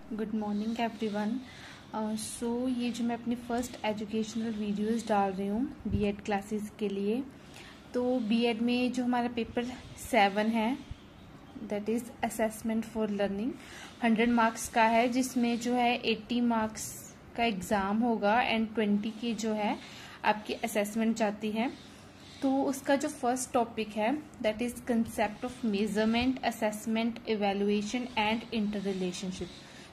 Good morning everyone. सो ये जो मैं अपनी फर्स्ट एजुकेशनल वीडियोस डाल रही हूँ बीएड क्लासेस के लिए, तो बीएड में जो हमारा पेपर 7 है that is assessment for learning 100 marks का है, जिसमें जो है 80 मार्क्स का एग्ज़ाम होगा एंड 20 की जो है आपकी असेसमेंट जाती है। तो उसका जो फर्स्ट टॉपिक है that is concept of measurement, assessment, evaluation and inter relationship.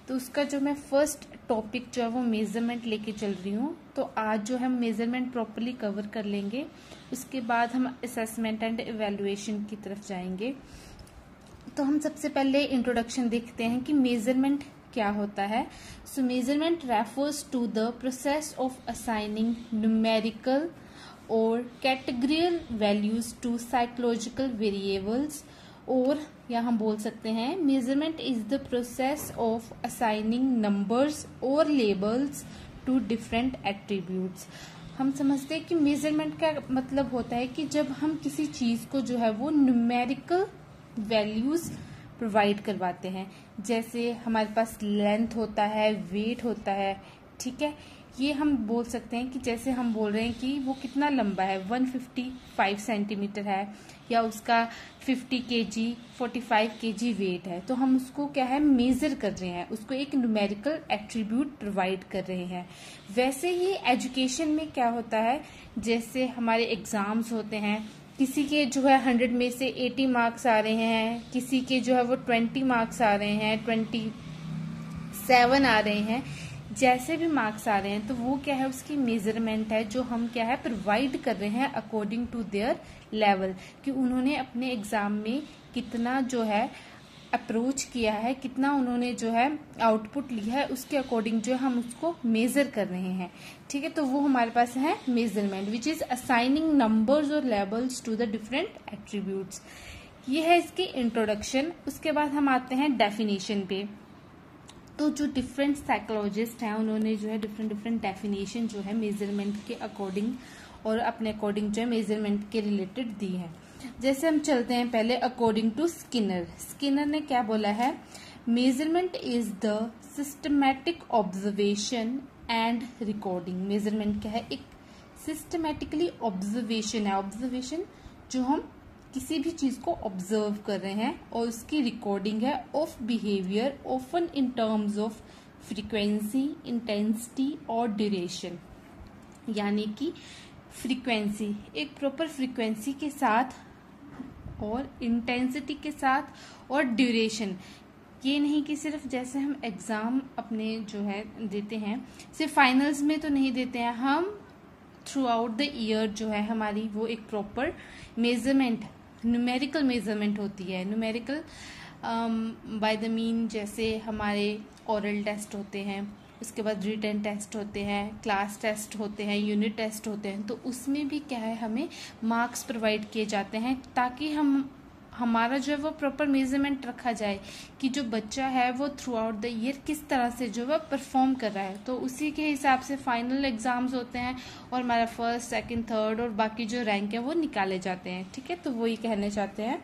तो उसका जो मैं फर्स्ट टॉपिक जो है वो मेजरमेंट लेके चल रही हूँ। तो आज जो हम मेजरमेंट प्रॉपरली कवर कर लेंगे, उसके बाद हम असेसमेंट एंड इवेलुएशन की तरफ जाएंगे। तो हम सबसे पहले इंट्रोडक्शन देखते हैं कि मेजरमेंट क्या होता है। So measurement refers to the process of assigning numerical और categorical values to psychological variables, और या हम बोल सकते हैं measurement is the process of assigning numbers और लेबल्स टू डिफरेंट एट्रीब्यूट्स। हम समझते हैं कि मेजरमेंट का मतलब होता है कि जब हम किसी चीज को जो है वो न्यूमेरिकल वैल्यूज प्रोवाइड करवाते हैं, जैसे हमारे पास लेंथ होता है, वेट होता है, ठीक है। ये हम बोल सकते हैं कि जैसे हम बोल रहे हैं कि वो कितना लंबा है, 155 सेंटीमीटर है, या उसका 50 kg 45 kg वेट है, तो हम उसको क्या है मेजर कर रहे हैं, उसको एक न्यूमेरिकल एट्रीब्यूट प्रोवाइड कर रहे हैं। वैसे ही एजुकेशन में क्या होता है, जैसे हमारे एग्जाम्स होते हैं, किसी के जो है 100 में से 80 मार्क्स आ रहे हैं, किसी के जो है वो 20 मार्क्स आ रहे हैं, 27 आ रहे हैं, जैसे भी मार्क्स आ रहे हैं तो वो क्या है उसकी मेजरमेंट है, जो हम क्या है प्रोवाइड कर रहे हैं अकॉर्डिंग टू देयर लेवल, कि उन्होंने अपने एग्जाम में कितना जो है अप्रोच किया है, कितना उन्होंने जो है आउटपुट लिया है, उसके अकॉर्डिंग जो हम उसको मेजर कर रहे हैं, ठीक है। तो वो हमारे पास है measurement which is assigning numbers और labels to the different attributes. ये है इसकी इंट्रोडक्शन। उसके बाद हम आते हैं डेफिनेशन पे। तो जो डिफरेंट साइकोलॉजिस्ट हैं उन्होंने जो है डिफरेंट डेफिनेशन जो है मेजरमेंट के अकॉर्डिंग और अपने अकॉर्डिंग जो है मेजरमेंट के रिलेटेड दी है। जैसे हम चलते हैं पहले अकॉर्डिंग टू स्किनर। स्किनर ने क्या बोला है, measurement is the systematic observation and recording. Measurement क्या है, एक सिस्टमैटिकली ऑब्जर्वेशन है, ऑब्जर्वेशन जो हम किसी भी चीज को ऑब्जर्व कर रहे हैं, और उसकी रिकॉर्डिंग है of behaviour often in terms of frequency, intensity और ड्यूरेशन। यानी कि फ्रीक्वेंसी, एक प्रॉपर फ्रीक्वेंसी के साथ और इंटेंसिटी के साथ और ड्यूरेशन। ये नहीं कि सिर्फ जैसे हम एग्जाम अपने जो है देते हैं, सिर्फ फाइनल्स में तो नहीं देते हैं, हम थ्रू आउट द ईयर जो है हमारी वो एक प्रॉपर मेजरमेंट, न्यूमेरिकल मेजरमेंट होती है। न्यूमेरिकल बाय द मीन जैसे हमारे ओरल टेस्ट होते हैं, उसके बाद रिटन टेस्ट होते हैं, क्लास टेस्ट होते हैं, यूनिट टेस्ट होते हैं, तो उसमें भी क्या है हमें मार्क्स प्रोवाइड किए जाते हैं, ताकि हमारा जो है वो प्रॉपर मेजरमेंट रखा जाए कि जो बच्चा है वो थ्रू आउट द ईयर किस तरह से जो है परफॉर्म कर रहा है। तो उसी के हिसाब से फाइनल एग्जाम्स होते हैं और हमारा फर्स्ट, सेकंड, थर्ड और बाकी जो रैंक है वो निकाले जाते हैं, ठीक है। तो वही कहने चाहते हैं।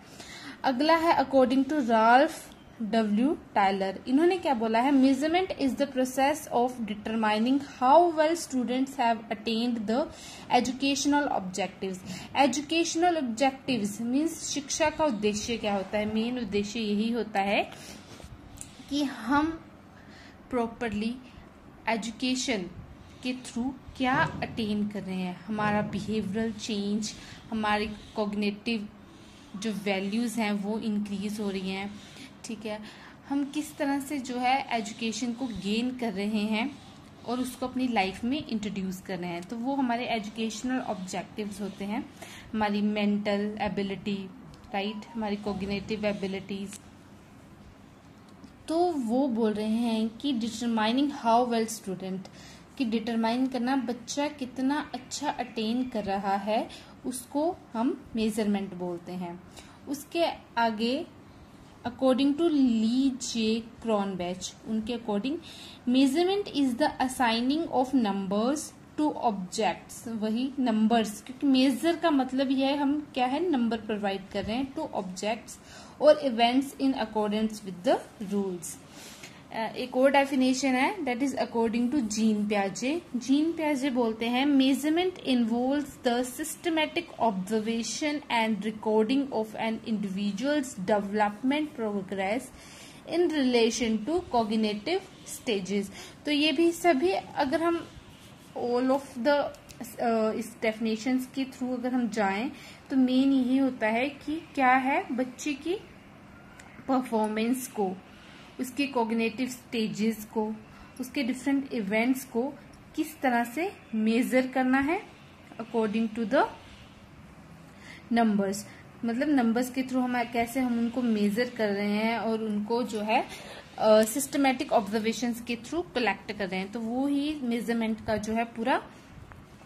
अगला है according to Ralph W Tyler. इन्होंने क्या बोला है, measurement is the process of determining how well students have attend the educational objectives. Educational objectives means शिक्षा का उद्देश्य क्या होता है, मेन उद्देश्य यही होता है कि हम प्रॉपरली एजुकेशन के थ्रू क्या अटेन कर रहे हैं, हमारा बिहेवियरल चेंज, हमारी कॉग्निटिव जो वैल्यूज हैं वो इंक्रीज हो रही हैं, ठीक है। हम किस तरह से जो है एजुकेशन को गेन कर रहे हैं और उसको अपनी लाइफ में इंट्रोड्यूस कर रहे हैं, तो वो हमारे एजुकेशनल ऑब्जेक्टिव्स होते हैं। हमारी मेंटल एबिलिटी, राइट, हमारी कॉग्निटिव एबिलिटीज। तो वो बोल रहे हैं कि डिटरमाइनिंग हाउ वेल स्टूडेंट, कि डिटरमाइन करना बच्चा कितना अच्छा अटेन कर रहा है, उसको हम मेजरमेंट बोलते हैं। उसके आगे अकॉर्डिंग टू ली जे क्रॉनबैच, उनके according measurement is the assigning of numbers two objects. वही नंबर्स, क्योंकि मेजर का मतलब यह है हम क्या है नंबर प्रोवाइड कर रहे हैं टू ऑब्जेक्ट्स और events in accordance with the rules. एक और डेफिनेशन है, that is according to Jean पियाजे। जीन पियाजे बोलते हैं measurement involves the systematic observation and recording of an individual's development progress in relation to cognitive stages. तो ये भी सभी, अगर हम ऑल ऑफ द इस डेफिनेशंस के थ्रू अगर हम जाएं तो मेन यही होता है कि क्या है बच्चे की परफॉर्मेंस को, उसके कॉग्निटिव स्टेजेस को, उसके डिफरेंट इवेंट्स को किस तरह से मेजर करना है अकॉर्डिंग टू द नंबर्स। मतलब नंबर्स के थ्रू हम कैसे हम उनको मेजर कर रहे हैं और उनको जो है सिस्टमैटिक ऑब्जर्वेशंस के थ्रू कलेक्ट कर रहे हैं। तो वो ही मेजरमेंट का जो है पूरा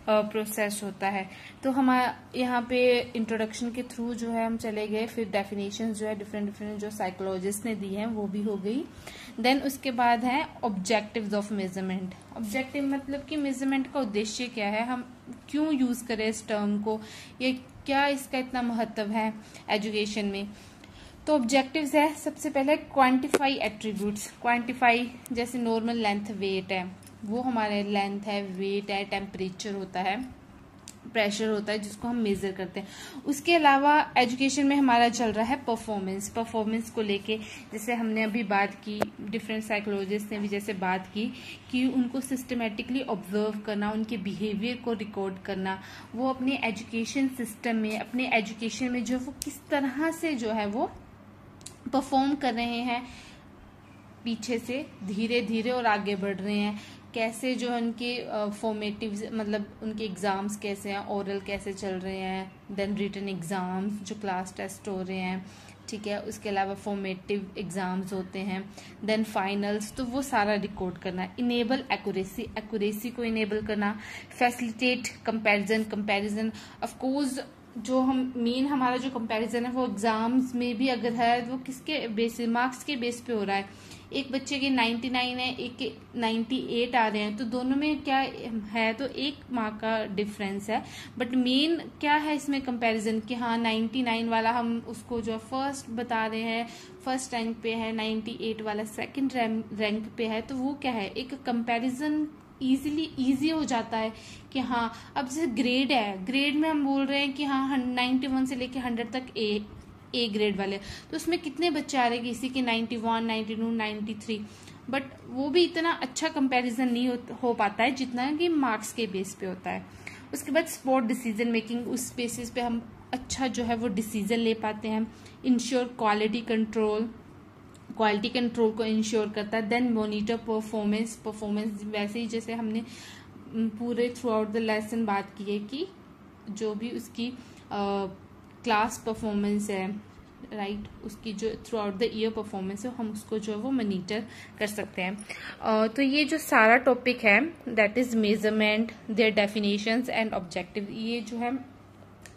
प्रोसेस होता है। तो हम यहाँ पे इंट्रोडक्शन के थ्रू जो है हम चले गए, फिर डेफिनेशंस जो है डिफरेंट डिफरेंट जो साइकोलॉजिस्ट ने दी हैं वो भी हो गई। देन उसके बाद है ऑब्जेक्टिव्स ऑफ मेजरमेंट। ऑब्जेक्टिव मतलब कि मेजरमेंट का उद्देश्य क्या है, हम क्यों यूज करें इस टर्म को, ये क्या इसका इतना महत्व है एजुकेशन में। तो ऑब्जेक्टिव्स है, सबसे पहले क्वांटिफाई एट्रीब्यूट्स। क्वांटिफाई जैसे नॉर्मल लेंथ वेट है, वो हमारे लेंथ है, वेट है, टेम्परेचर होता है, प्रेशर होता है जिसको हम मेजर करते हैं। उसके अलावा एजुकेशन में हमारा चल रहा है परफॉर्मेंस। परफॉर्मेंस को लेके जैसे हमने अभी बात की, डिफरेंट साइकोलॉजिस्ट ने भी जैसे बात की कि उनको सिस्टमेटिकली ऑब्जर्व करना, उनके बिहेवियर को रिकॉर्ड करना, वो अपने एजुकेशन सिस्टम में, अपने एजुकेशन में जो वो किस तरह से जो है वो परफॉर्म कर रहे हैं, पीछे से धीरे धीरे और आगे बढ़ रहे हैं, कैसे जो उनके फॉर्मेटिव मतलब उनके एग्जाम्स कैसे हैं, ओरल कैसे चल रहे हैं, देन रिटन एग्जाम्स जो क्लास टेस्ट हो रहे हैं, ठीक है। उसके अलावा फॉर्मेटिव एग्जाम्स होते हैं, देन फाइनल्स, तो वो सारा रिकॉर्ड करना। इनेबल एक्यूरेसी, एक्यूरेसी को इनेबल करना। फैसिलिटेट कंपैरिजन ऑफ कोर्स जो हम मेन हमारा जो कंपैरिजन है वो एग्जाम्स में भी अगर है वो किसके बेस, मार्क्स के बेस पे हो रहा है। एक बच्चे के 99 है, एक के 98 आ रहे हैं, तो दोनों में क्या है, तो 1 मार्क का डिफरेंस है। बट मेन क्या है इसमें कंपैरिजन कि हाँ 99 वाला हम उसको जो फर्स्ट बता रहे हैं, फर्स्ट रैंक पे है, 98 वाला सेकंड रैंक पे है, तो वो क्या है, एक कंपैरिजन इजी हो जाता है कि हाँ अब जैसे ग्रेड है, ग्रेड में हम बोल रहे हैं कि हाँ 91 से लेके 100 तक ए ग्रेड वाले, तो उसमें कितने बच्चे आ रहे हैं, किसी के 91, 92, 93, बट वो भी इतना अच्छा कंपैरिजन नहीं हो पाता है जितना कि मार्क्स के बेस पे होता है। उसके बाद स्पॉट डिसीजन मेकिंग, उस बेसिस पे हम अच्छा जो है वो डिसीजन ले पाते हैं। इंश्योर क्वालिटी कंट्रोल को इंश्योर करता है। देन मॉनिटर परफॉर्मेंस वैसे ही जैसे हमने पूरे थ्रू आउट द लेसन बात की है कि जो भी उसकी क्लास परफॉर्मेंस है, राइट, उसकी जो through out the year performance है, हम उसको जो है वो मॉनिटर कर सकते हैं। तो ये जो सारा टॉपिक है that is measurement, their definitions and objective, ये जो है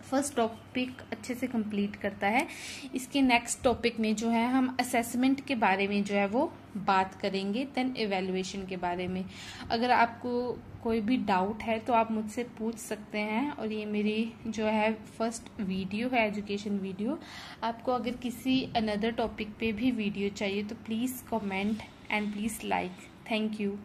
फर्स्ट टॉपिक अच्छे से कंप्लीट करता है। इसके नेक्स्ट टॉपिक में जो है हम असेसमेंट के बारे में जो है वो बात करेंगे, देन इवैल्यूएशन के बारे में। अगर आपको कोई भी डाउट है तो आप मुझसे पूछ सकते हैं। और ये मेरी जो है फर्स्ट वीडियो है, एजुकेशन वीडियो। आपको अगर किसी अनदर टॉपिक पे भी वीडियो चाहिए तो please comment and please like. Thank you.